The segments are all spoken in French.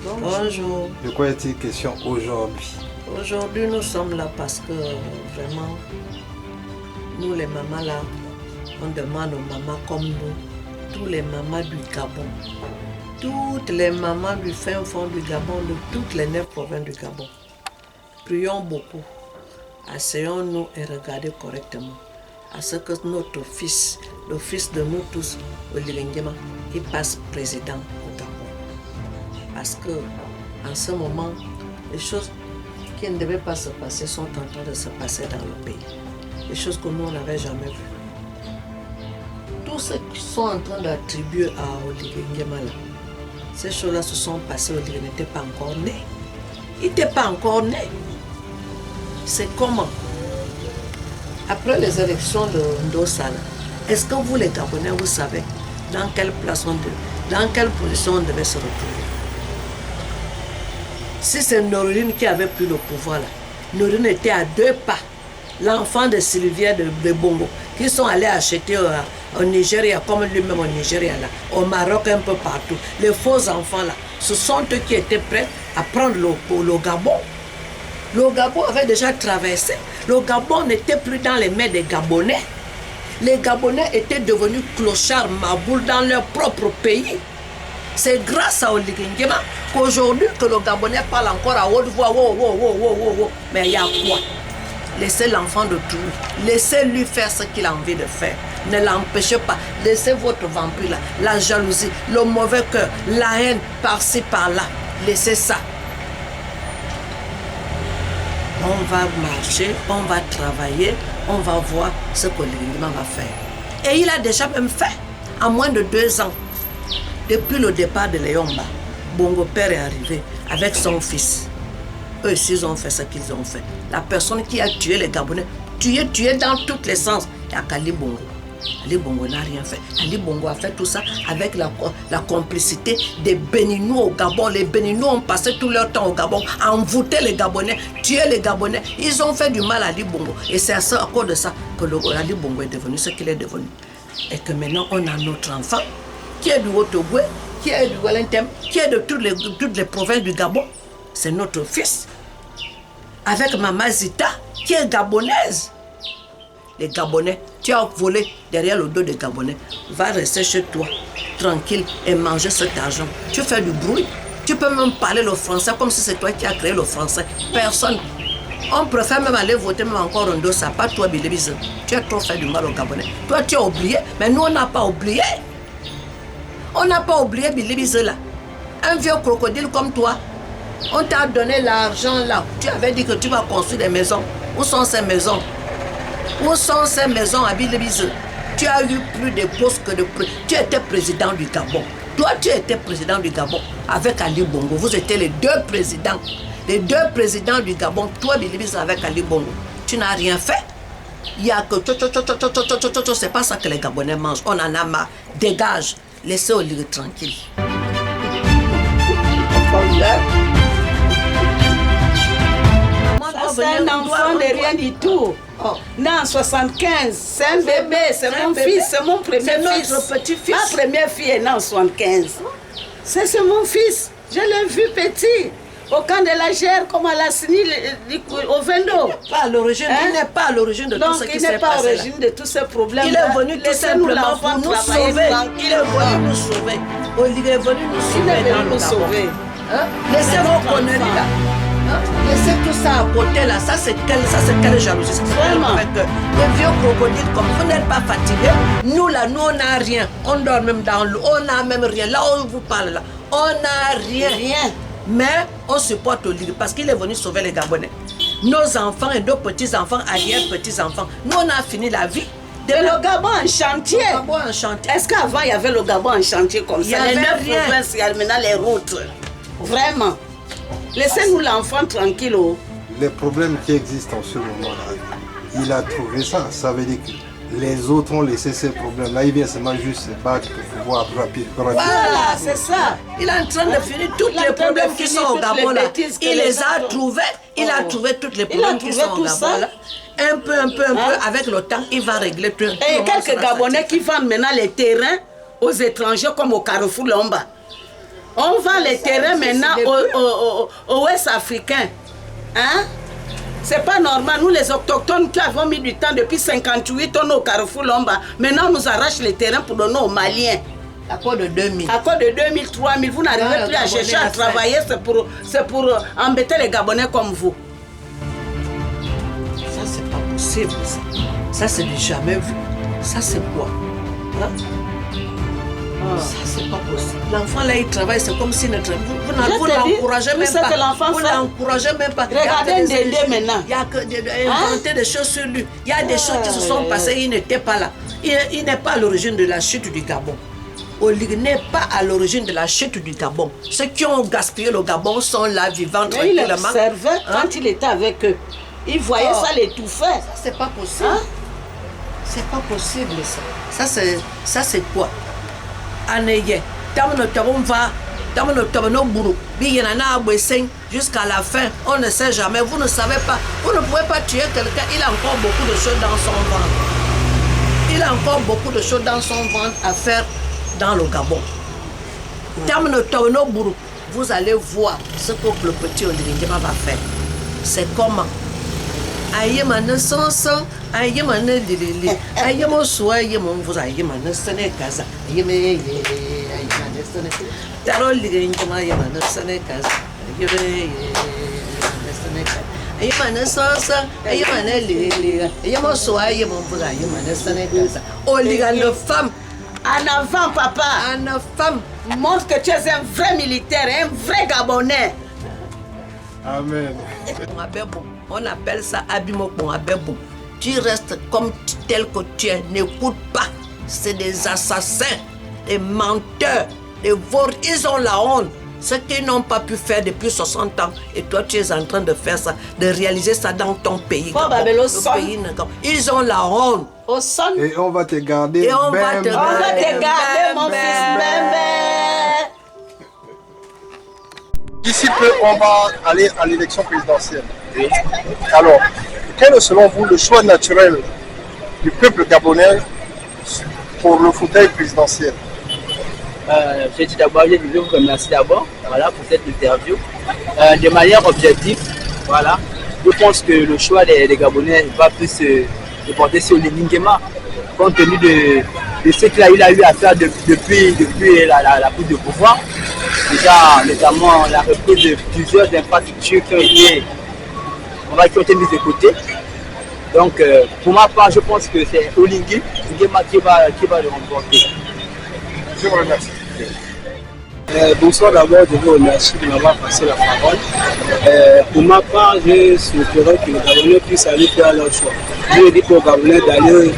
Bonjour. De quoi est-il question aujourd'hui? Aujourd'hui, nous sommes là parce que vraiment, nous les mamans là, on demande aux mamans comme nous, tous les mamans du Gabon, toutes les mamans du fin fond du Gabon, de toutes les 9 provinces du Gabon. Prions beaucoup, asseyons-nous et regardez correctement à ce que notre fils, le fils de nous tous, Olivier Nguema, il passe président au Gabon. Parce que en ce moment, les choses qui ne devaient pas se passer sont en train de se passer dans le pays. Des choses que nous, on n'avait jamais vues. Tous ceux qui sont en train d'attribuer à Olivier Nguema, ces choses-là se sont passées, Olivier n'était pas encore né. Il n'était pas encore né. C'est comment? Après les élections de Ndossala, est-ce que vous les Gabonais, vous savez dans quelle place dans quelle position on devait se retrouver? Si c'est Norine qui avait pris le pouvoir là, Norine était à 2 pas. L'enfant de Sylvia de Bongo, qui sont allés acheter au Nigeria, comme lui-même au Nigeria, là, au Maroc, un peu partout. Les faux enfants là, ce sont eux qui étaient prêts à prendre le Gabon. Le Gabon avait déjà traversé. Le Gabon n'était plus dans les mains des Gabonais. Les Gabonais étaient devenus clochards, maboules dans leur propre pays. C'est grâce à Olivier Nguema qu'aujourd'hui que le Gabonais parle encore à haute voix. Mais il y a quoi? Laissez l'enfant de tout. Laissez-lui faire ce qu'il a envie de faire. Ne l'empêchez pas. Laissez votre vampire là, la jalousie, le mauvais cœur, la haine par-ci par-là. Laissez ça. On va marcher, on va travailler, on va voir ce que l'Olingema va faire. Et il a déjà même fait, en moins de 2 ans. Depuis le départ de Léomba, Bongo Père est arrivé avec son fils. Eux aussi, ils ont fait ce qu'ils ont fait. La personne qui a tué les Gabonais, tué dans tous les sens, il y a Ali Bongo. Ali Bongo n'a rien fait. Ali Bongo a fait tout ça avec la complicité des Béninois au Gabon. Les Béninois ont passé tout leur temps au Gabon à envoûter les Gabonais, tuer les Gabonais. Ils ont fait du mal à Ali Bongo. Et c'est à cause de ça que Ali Bongo est devenu ce qu'il est devenu. Et que maintenant, on a notre enfant qui est du Haut-Ogooué, qui est du Wellington, qui est de toutes les provinces du Gabon. C'est notre fils. Avec Maman Zita, qui est gabonaise. Les Gabonais, tu as volé derrière le dos des Gabonais. Va rester chez toi, tranquille, et manger cet argent. Tu fais du bruit. Tu peux même parler le français comme si c'est toi qui as créé le français. Personne. On préfère même aller voter même encore un dos, ça pas toi, Bilibise. Tu as trop fait du mal aux Gabonais. Toi, tu as oublié, mais nous, on n'a pas oublié. On n'a pas oublié Bilibise là. Un vieux crocodile comme toi. On t'a donné l'argent là. Tu avais dit que tu vas construire des maisons. Où sont ces maisons? Où sont ces maisons à Bilibise? Tu as eu plus de postes que de... Tu étais président du Gabon. Toi, tu étais président du Gabon avec Ali Bongo. Vous étiez les 2 présidents. Les 2 présidents du Gabon. Toi, Bilibise avec Ali Bongo. Tu n'as rien fait. Il y a que... C'est pas ça que les Gabonais mangent. On en a marre. Dégage. Laissez Olivier tranquille. C'est un enfant de rien du tout. Né en 75, c'est un bébé, c'est mon fils, c'est mon premier fils. C'est notre petit-fils. Ma première fille est née en 75. C'est mon fils. Je l'ai vu petit. Au camp de la Gère, comme à la CENI, au Vendo. Il n'est pas à l'origine de tout ce qui s'est passé. Il n'est pas à l'origine de tous ces problèmes. Il est venu tout simplement pour nous sauver. Il est venu nous sauver. Olivier est venu nous sauver. Laissez vos conneries là. Laissez tout ça à côté là. Ça c'est quelle jalousie. Vraiment. Les vieux crocodiles, comme vous n'êtes pas fatigués, nous là, nous on n'a rien. On dort même dans l'eau. On n'a même rien. Là où on vous parle là, on n'a rien. Mais on supporte Olivier parce qu'il est venu sauver les Gabonais. Nos enfants et nos petits-enfants, arrière-petits-enfants, nous on a fini la vie. Et le Gabon en chantier. Est-ce qu'avant il y avait le Gabon en chantier comme ça? Les 9 provinces, il y a maintenant les routes. Vraiment. Laissez-nous l'enfant tranquille. Les problèmes qui existent en ce moment-là, il a trouvé ça. Ça veut dire que les autres ont laissé ces problèmes-là. Il vient seulement juste se battre pour pouvoir rapidement. Voilà, c'est ça. Il est en train de finir tous les problèmes qui sont au Gabon là. Il les a trouvés. Il a trouvé tous les problèmes qui sont au Gabon là. Un peu, avec le temps, il va régler tout. Et quelques Gabonais qui vendent maintenant les terrains aux étrangers comme au Carrefour Lomba. On vend les terrains maintenant aux Ouest africains. Hein? C'est pas normal. Nous, les autochtones qui avons mis du temps depuis 58 ans au Carrefour Lomba, maintenant on nous arrache les terrains pour donner aux Maliens. À cause de 2000. À cause de 2000, 3000, vous n'arrivez plus à chercher à travailler, c'est pour embêter les Gabonais comme vous. Ça, c'est pas possible, ça. Ça, c'est du jamais vu. Ça, c'est quoi? Hein? Ça, c'est pas possible. L'enfant, là, il travaille, c'est comme s'il ne travaille. Vous l'encouragez même pas. Vous l'encouragez même pas. Regardez Ndéndé maintenant. Il y a que inventer des choses sur lui. Il y a des choses qui se sont passées, il n'était pas là. Il n'est pas à l'origine de la chute du Gabon. Olig n'est pas à l'origine de la chute du Gabon. Ceux qui ont gaspillé le Gabon sont là, vivants tranquillement. Il observait quand il était avec eux. Il voyait ça l'étouffer. Ça, c'est pas possible. Hein? C'est pas possible, ça. Ça, c'est quoi? Aneye, jusqu'à la fin, on ne sait jamais. Vous ne savez pas. Vous ne pouvez pas tuer quelqu'un. Il a encore beaucoup de choses dans son ventre. Il a encore beaucoup de choses dans son ventre à faire dans le Gabon. Vous allez voir ce que le petit Olingema va faire. C'est comment? Ayemane sansan, ayemane dilili, ayemo soa, ayemon vous ayemane sene kaza, ayemane sene. Taro Olingema ayemane sene kaza, ayemane sene kaza. Ayemane sansan, ayemane dilili, ayemo soa, ayemon vous ayemane sene kaza. Oligan de femme. En avant, papa. En femme. Montre que tu es un vrai militaire, un vrai Gabonais. Amen. On appelle ça Abimokon Abebo. Tu restes comme tel que tu es. N'écoute pas. C'est des assassins, des menteurs, des voleurs. Ils ont la honte. Ce qu'ils n'ont pas pu faire depuis 60 ans. Et toi, tu es en train de faire ça, de réaliser ça dans ton pays. Ils ont la honte. Au son. Et on va te garder. Et on va te garder, mon fils bébé. D'ici peu, on va aller à l'élection présidentielle. Alors, quel est selon vous le choix naturel du peuple gabonais pour le fauteuil présidentiel? Je dis d'abord, je vais vous remercier d'abord pour cette interview. De manière objective, je pense que le choix des Gabonais va plus se porter sur le Lingema, compte tenu de ce qu'il a eu à faire depuis la prise de pouvoir. Déjà, notamment la reprise de plusieurs infrastructures qui ont été mises de côté. Donc, pour ma part, je pense que c'est Lingema qui va le remporter. Je vous remercie. Bonsoir d'abord, je vous remercie de m'avoir passé la parole. Pour ma part, je souhaiterais que les Gabonais puissent aller faire leur choix. Je dis aux Gabonais d'aller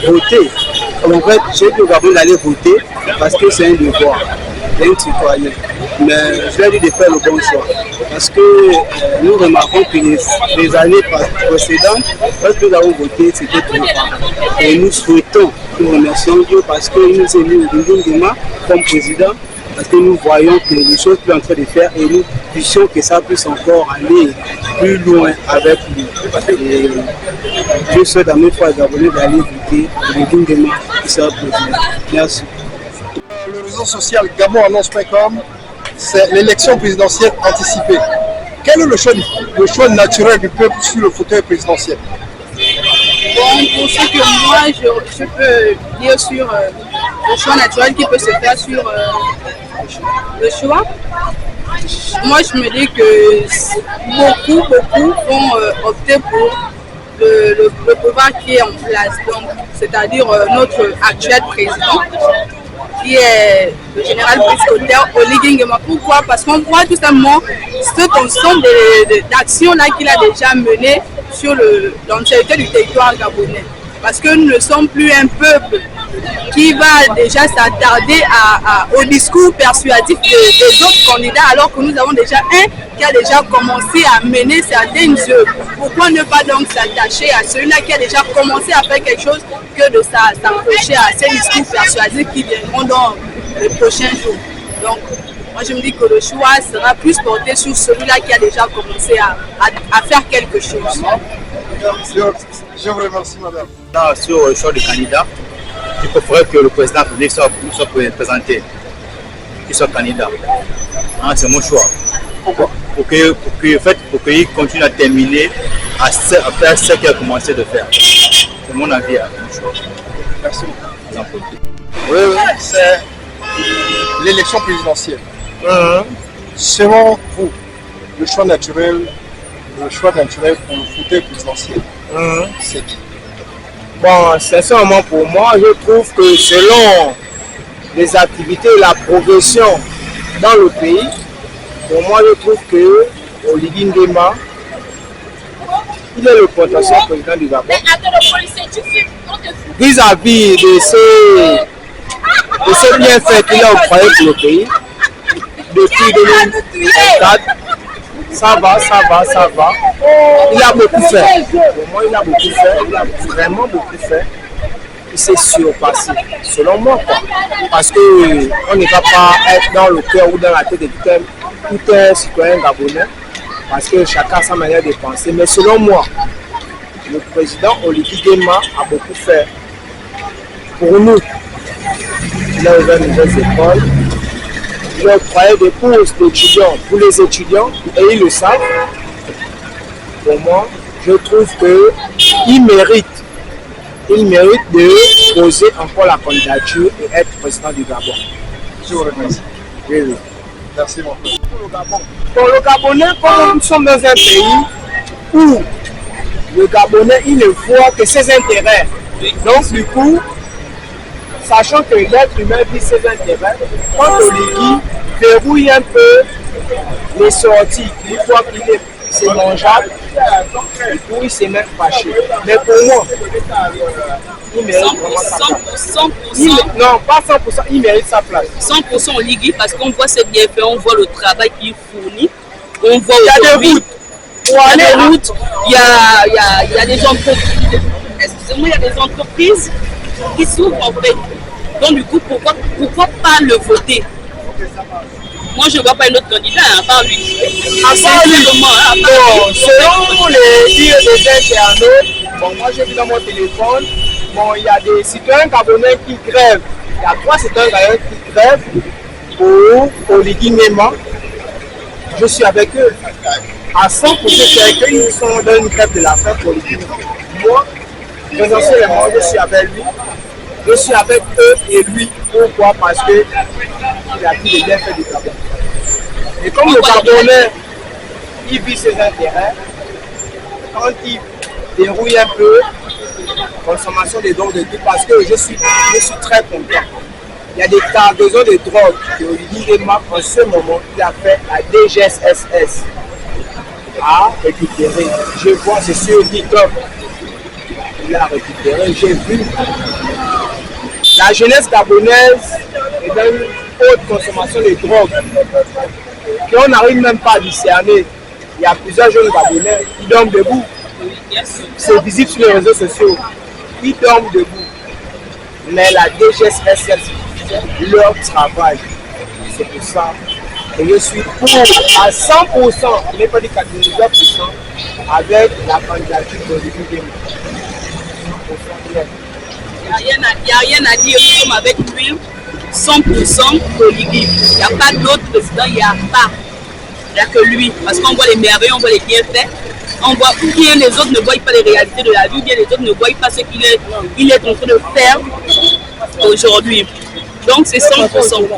voter. En fait, j'ai dit aux Gabonais d'aller voter parce que c'est un devoir d'un citoyen. Mais je leur dis de faire le bon choix. Parce que nous remarquons que les années précédentes, lorsque nous avons voté, c'était trop tard. Et nous souhaitons, nous remercions Dieu parce qu'il nous a mis au Lingema comme président, parce que nous voyons que les choses sont en train de faire et nous puissions que ça puisse encore aller plus loin avec lui. Et je souhaite à mes frères Gabonais d'aller voter le Lingema qui sera président. Merci. Le réseau social gabonannonce.com, c'est l'élection présidentielle anticipée. Quel est le choix naturel du peuple sur le fauteuil présidentiel? Bon, pour ce que moi, je peux dire sur le choix naturel qui peut se faire sur le choix, moi je me dis que beaucoup vont opter pour le pouvoir qui est en place, donc c'est-à-dire notre actuel président, qui est le général Brice Oligui Nguema. Pourquoi? Parce qu'on voit tout simplement cet ensemble d'actions qu'il a déjà menées sur l'entièreté du territoire gabonais. Parce que nous ne sommes plus un peuple qui va déjà s'attarder au discours persuasif des autres candidats, alors que nous avons déjà un qui a déjà commencé à mener certaines œuvres. Pourquoi ne pas donc s'attacher à celui-là qui a déjà commencé à faire quelque chose que de s'approcher à ces discours persuasifs qui viendront dans les prochains jours. Donc, moi je me dis que le choix sera plus porté sur celui-là qui a déjà commencé à faire quelque chose. Je vous remercie, madame. Là, sur le choix du candidat, il préférerais que le président public soit présenté. qu'il soit candidat. Hein, c'est mon choix. Pourquoi? Pour qu'il continue à terminer, à faire ce qu'il a commencé de faire. C'est mon avis, mon choix. Merci. Oui, c'est l'élection présidentielle. Selon vous, le choix naturel pour le fauteuil présidentiel, c'est qui? Bon, sincèrement pour moi, je trouve que selon les activités et la progression dans le pays, pour moi, je trouve que Oligui Nguema, il est le potentiel président du Gabon. Vis-à-vis de ce bienfait qu'il a octroyé pour le pays, depuis 2024, ça va. Il a beaucoup fait. Pour moi, il a beaucoup fait. Il a vraiment beaucoup fait. Il s'est surpassé, selon moi, quoi. Parce qu'on ne va pas être dans le cœur ou dans la tête de tout un citoyen gabonais, parce que chacun a sa manière de penser. Mais selon moi, le président Oligui Nguema a beaucoup fait pour nous. Il a ouvert de nouvelles écoles. Il a octroyé des bourses d'étudiants pour les étudiants, et ils le savent. Pour moi, je trouve qu'il mérite de poser encore la candidature et être président du Gabon. Je vous remercie. Oui. Merci mon frère. Pour le Gabonais, comme nous sommes dans un pays où le Gabonais, il ne voit que ses intérêts. Donc du coup, sachant que l'être humain vit ses intérêts, quand Oligui verrouille un peu les sorties, il voit qu'il est c'est mangeable, du coup il s'est même fâché. Mais pour moi, il mérite vraiment sa place. 100%. Non, pas 100%, il mérite sa place. 100% Oligui parce qu'on voit ses bienfaits, on voit le travail qu'il fournit, on voit Il y a des routes. Il y a des routes, il y a des entreprises. Excusez-moi, il y a des entreprises qui s'ouvrent en fait. Donc du coup, pourquoi pas le voter? Moi, je ne vois pas un autre candidat à part lui. Selon les dires des internautes, bon, moi j'ai vu dans mon téléphone, bon, il y a des citoyens gabonais qui grèvent. Il y a 3 citoyens gabonais qui grèvent pour Oligui Nguema. Je suis avec eux. À 100%, c'est avec eux, ils sont dans une grève de la faim pour Oligui Nguema. Moi, essentiellement, je suis avec lui. Je suis avec eux et lui. Pourquoi? Parce que il a pris les bienfaits du Gabon. Et comme le Gabonais, il vit ses intérêts, quand il dérouille un peu, consommation des drogues de tout, parce que je suis très content. Il y a des cargaisons de drogue que Oligui Nguema, en ce moment, il a fait la DGSS à récupérer. Je vois, c'est sur TikTok. Il a récupéré, j'ai vu. La jeunesse gabonaise est dans une haute consommation de drogue qu'on n'arrive même pas à discerner. Il y a plusieurs jeunes gabonais qui dorment debout. C'est visible sur les réseaux sociaux. Ils dorment debout. Mais la DGSS, leur travail. C'est pour ça que je suis pour à 100%, je n'ai pas dit 99%, avec la candidature d'Oligui Nguema. Il n'y a rien à dire, nous sommes avec lui, 100% Oligui. Il n'y a pas d'autre président, il n'y a pas. Il n'y a que lui, parce qu'on voit les merveilles, on voit les bienfaits, on voit bien les autres ne voient pas les réalités de la vie, bien les autres ne voient pas ce qu'il est en train de faire aujourd'hui. Donc c'est 100%.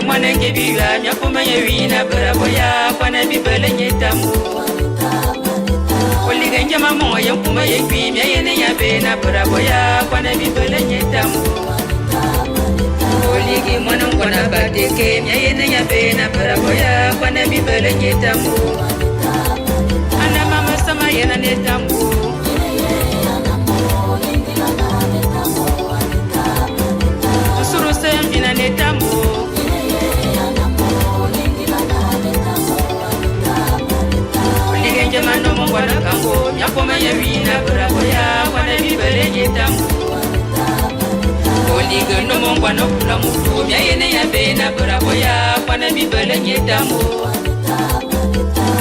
Mwana ngebila nyakuma yewina braboya kwana bibele nyetamu Oliga njama mo yakuma yekwi myene yabena braboya kwana bibele nyetamu Oligi mwana ngwana bateke myene yabena braboya kwana bibele nyetamu Ana mama sama yena netamu Suru sembina netamu Mano mwana kango nyakome Mongwana kula mutu mya yene ya bena buraboya kwana bibele nyetamu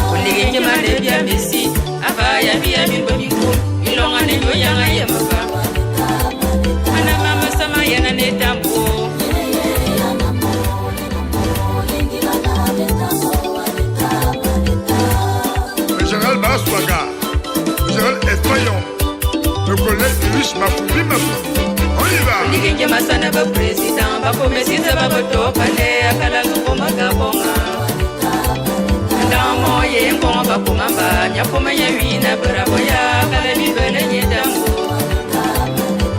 Kulige mande bia mesi abaya bia bibomiku ilonga ne yoyanga yemaba Ana mama sama yana netamu Le général Baraswaga, le général Espayon, le colonel Luis Mafoubi Mafoubi. On y va. Kulige masana ba président ba komesisa ba boto pale akala zukoma gabonga Ndamo ye ngoma ba kumamba nyakoma ya wina buraboya kala bibele nyetamu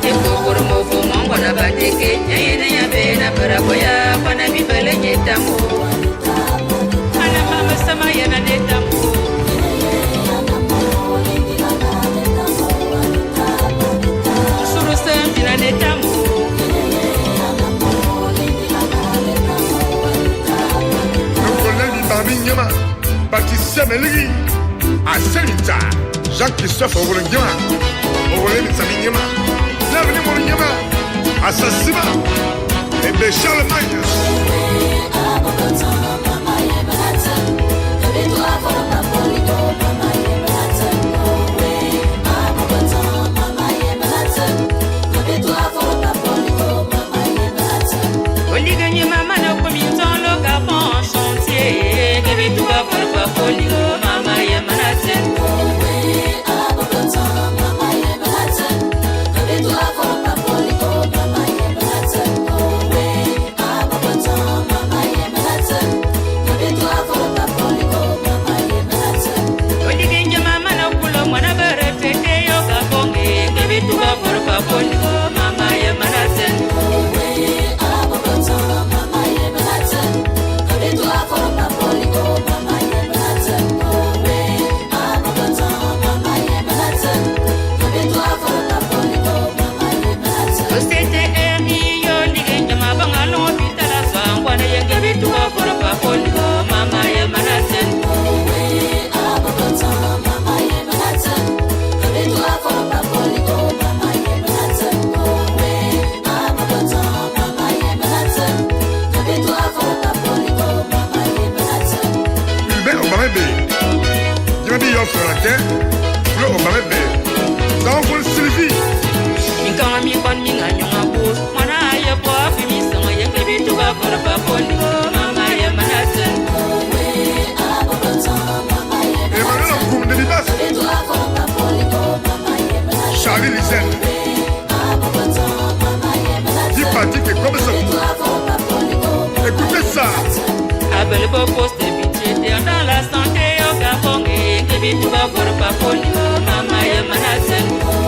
Eko goromo mongwana bateke yene ya bena buraboya kwana bibele nyetamu Ana mama sama yana netamu Nyama, Baptiste Melri, à Saint-Lita, Jacques-Christophe Obolengema, Obolemi Saminyama, l'avenir Molinyama, à Sassima, et bien Charlemagne. Charlie Lisette, Dipatique et comme ça. Écoutez ça. Abel Bopos de budgétaire dans la santé au Gabon et que vite va pour Paponi, Mama et Manasen.